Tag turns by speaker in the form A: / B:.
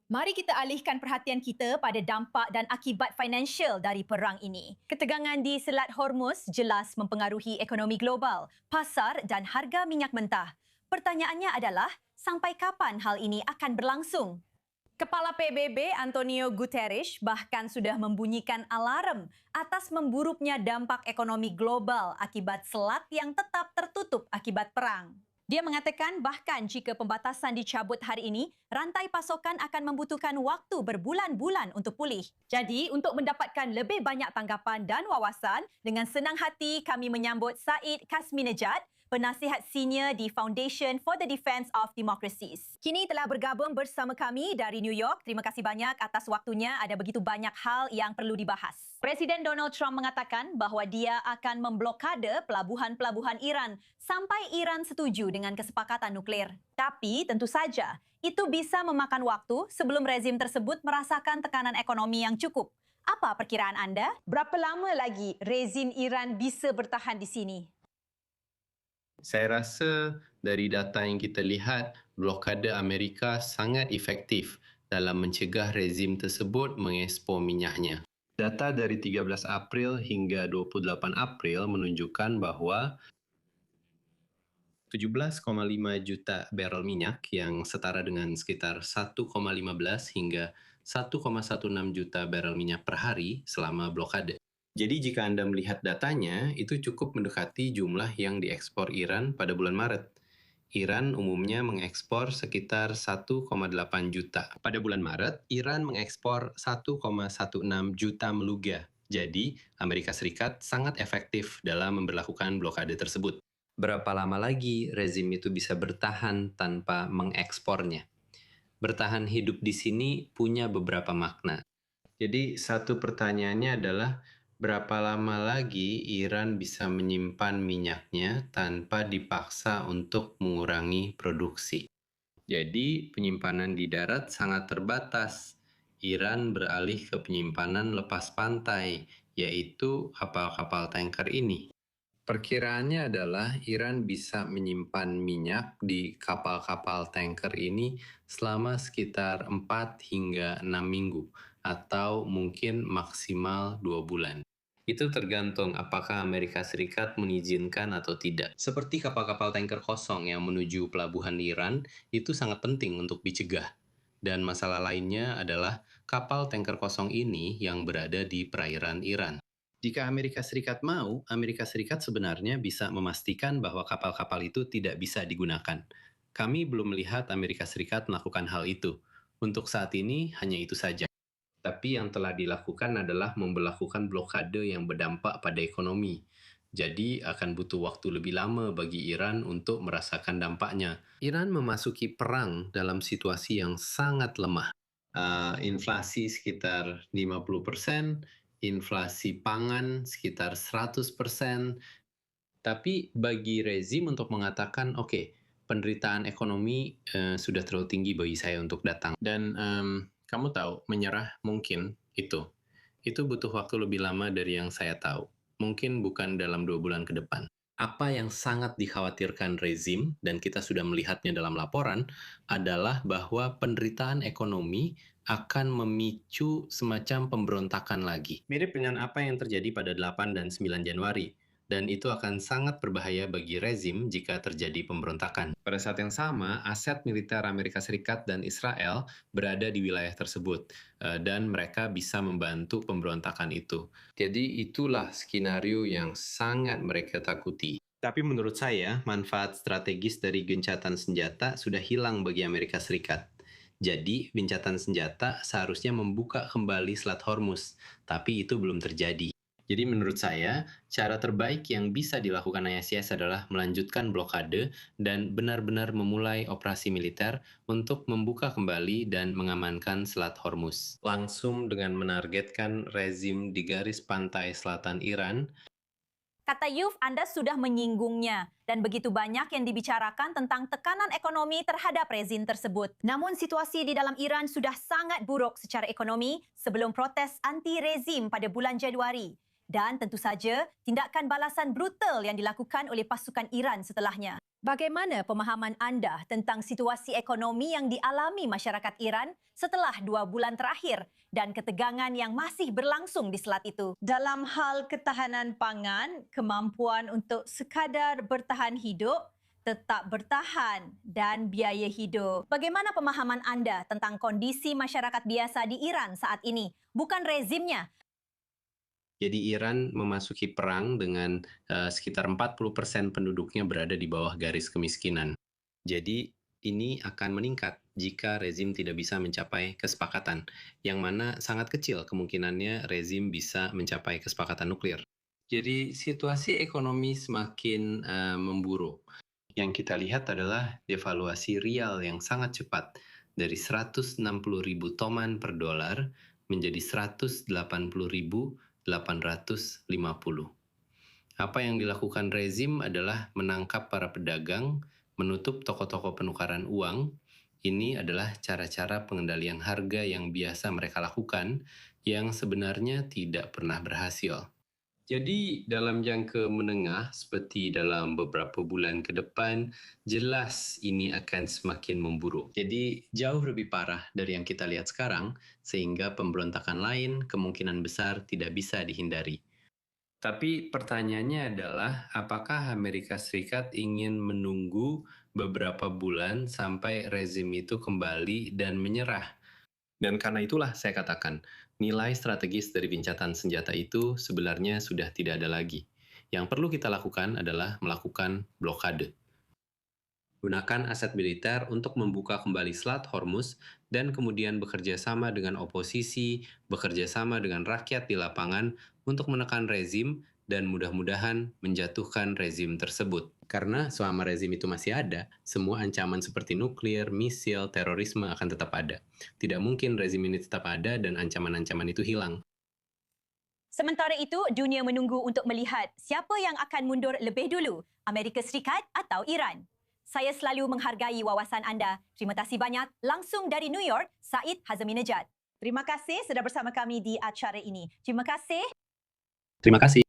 A: Mari kita alihkan perhatian kita pada dampak dan akibat finansial dari perang ini. Ketegangan di Selat Hormuz jelas mempengaruhi ekonomi global, pasar dan harga minyak mentah. Pertanyaannya adalah, sampai kapan hal ini akan berlangsung? Kepala PBB Antonio Guterres bahkan sudah membunyikan alarm atas memburuknya dampak ekonomi global akibat selat yang tetap tertutup akibat perang. Dia mengatakan bahkan jika pembatasan dicabut hari ini, rantai pasokan akan membutuhkan waktu berbulan-bulan untuk pulih. Jadi, untuk mendapatkan lebih banyak tanggapan dan wawasan, dengan senang hati kami menyambut Said Kasminejad, penasihat senior di Foundation for the Defence of Democracies. Kini telah bergabung bersama kami dari New York. Terima kasih banyak atas waktunya. Ada begitu banyak hal yang perlu dibahas. Presiden Donald Trump mengatakan bahawa dia akan memblokade pelabuhan-pelabuhan Iran sampai Iran setuju dengan kesepakatan nuklear. Tapi tentu saja, itu bisa memakan waktu sebelum rezim tersebut merasakan tekanan ekonomi yang cukup. Apa perkiraan anda? Berapa lama lagi rezim Iran bisa bertahan di sini?
B: Saya rasa dari data yang kita lihat, blokade Amerika sangat efektif dalam mencegah rezim tersebut mengekspor minyaknya. Data dari 13 April hingga 28 April menunjukkan bahawa 17,5 juta barrel minyak yang setara dengan sekitar 1,15 hingga 1,16 juta barrel minyak per hari selama blokade. Jadi jika Anda melihat datanya, itu cukup mendekati jumlah yang diekspor Iran pada bulan Maret. Iran umumnya mengekspor sekitar 1,8 juta. Pada bulan Maret, Iran mengekspor 1,16 juta meluga. Jadi, Amerika Serikat sangat efektif dalam memberlakukan blokade tersebut. Berapa lama lagi rezim itu bisa bertahan tanpa mengekspornya? Bertahan hidup di sini punya beberapa makna. Jadi, satu pertanyaannya adalah, berapa lama lagi Iran bisa menyimpan minyaknya tanpa dipaksa untuk mengurangi produksi? Jadi, penyimpanan di darat sangat terbatas. Iran beralih ke penyimpanan lepas pantai, yaitu kapal-kapal tanker ini. Perkiraannya adalah Iran bisa menyimpan minyak di kapal-kapal tanker ini selama sekitar 4 hingga 6 minggu, atau mungkin maksimal 2 bulan. Itu tergantung apakah Amerika Serikat mengizinkan atau tidak. Seperti kapal-kapal tanker kosong yang menuju pelabuhan Iran, itu sangat penting untuk dicegah. Dan masalah lainnya adalah kapal tanker kosong ini yang berada di perairan Iran. Jika Amerika Serikat mau, Amerika Serikat sebenarnya bisa memastikan bahwa kapal-kapal itu tidak bisa digunakan. Kami belum melihat Amerika Serikat melakukan hal itu. Untuk saat ini, hanya itu saja. Tapi yang telah dilakukan adalah memberlakukan blokade yang berdampak pada ekonomi. Jadi akan butuh waktu lebih lama bagi Iran untuk merasakan dampaknya. Iran memasuki perang dalam situasi yang sangat lemah. Inflasi sekitar 50%, inflasi pangan sekitar 100%. Tapi bagi rezim untuk mengatakan, oke, penderitaan ekonomi sudah terlalu tinggi bagi saya untuk datang. Dan kamu tahu, menyerah mungkin itu. Itu butuh waktu lebih lama dari yang saya tahu. Mungkin bukan dalam 2 bulan ke depan. Apa yang sangat dikhawatirkan rezim, dan kita sudah melihatnya dalam laporan, adalah bahwa penderitaan ekonomi akan memicu semacam pemberontakan lagi. Mirip dengan apa yang terjadi pada 8 dan 9 Januari. Dan itu akan sangat berbahaya bagi rezim jika terjadi pemberontakan. Pada saat yang sama, aset militer Amerika Serikat dan Israel berada di wilayah tersebut, dan mereka bisa membantu pemberontakan itu. Jadi itulah skenario yang sangat mereka takuti. Tapi menurut saya, manfaat strategis dari gencatan senjata sudah hilang bagi Amerika Serikat. Jadi, gencatan senjata seharusnya membuka kembali Selat Hormuz, tapi itu belum terjadi. Jadi menurut saya, cara terbaik yang bisa dilakukan ISIS adalah melanjutkan blokade dan benar-benar memulai operasi militer untuk membuka kembali dan mengamankan Selat Hormuz. Langsung dengan menargetkan rezim di garis pantai selatan Iran.
A: Kata Yuf, Anda sudah menyinggungnya dan begitu banyak yang dibicarakan tentang tekanan ekonomi terhadap rezim tersebut. Namun situasi di dalam Iran sudah sangat buruk secara ekonomi sebelum protes anti-rezim pada bulan Januari. Dan tentu saja tindakan balasan brutal yang dilakukan oleh pasukan Iran setelahnya. Bagaimana pemahaman anda tentang situasi ekonomi yang dialami masyarakat Iran setelah 2 bulan terakhir dan ketegangan yang masih berlangsung di selat itu? Dalam hal ketahanan pangan, kemampuan untuk sekadar bertahan hidup, tetap bertahan dan biaya hidup. Bagaimana pemahaman anda tentang kondisi masyarakat biasa di Iran saat ini? Bukan rezimnya.
B: Jadi Iran memasuki perang dengan sekitar 40% penduduknya berada di bawah garis kemiskinan. Jadi ini akan meningkat jika rezim tidak bisa mencapai kesepakatan, yang mana sangat kecil kemungkinannya rezim bisa mencapai kesepakatan nuklir. Jadi situasi ekonomi semakin memburuk. Yang kita lihat adalah devaluasi rial yang sangat cepat dari 160.000 toman per dolar menjadi 180.850. Apa yang dilakukan rezim adalah menangkap para pedagang, menutup toko-toko penukaran uang. Ini adalah cara-cara pengendalian harga yang biasa mereka lakukan yang sebenarnya tidak pernah berhasil. Jadi dalam jangka menengah seperti dalam beberapa bulan ke depan, jelas ini akan semakin memburuk. Jadi jauh lebih parah dari yang kita lihat sekarang, sehingga pemberontakan lain kemungkinan besar tidak bisa dihindari. Tapi pertanyaannya adalah, apakah Amerika Serikat ingin menunggu beberapa bulan sampai rezim itu kembali dan menyerah? Dan karena itulah saya katakan, nilai strategis dari gencatan senjata itu sebenarnya sudah tidak ada lagi. Yang perlu kita lakukan adalah melakukan blokade. Gunakan aset militer untuk membuka kembali Selat Hormuz dan kemudian bekerja sama dengan oposisi, bekerja sama dengan rakyat di lapangan untuk menekan rezim dan mudah-mudahan menjatuhkan rezim tersebut. Karena selama rezim itu masih ada, semua ancaman seperti nuklir, misil, terorisme akan tetap ada. Tidak mungkin rezim ini tetap ada dan ancaman-ancaman itu hilang.
A: Sementara itu, dunia menunggu untuk melihat siapa yang akan mundur lebih dulu, Amerika Serikat atau Iran. Saya selalu menghargai wawasan anda. Terima kasih banyak. Langsung dari New York, Said Hazmi Nejad. Terima kasih sudah bersama kami di acara ini. Terima kasih.
B: Terima kasih.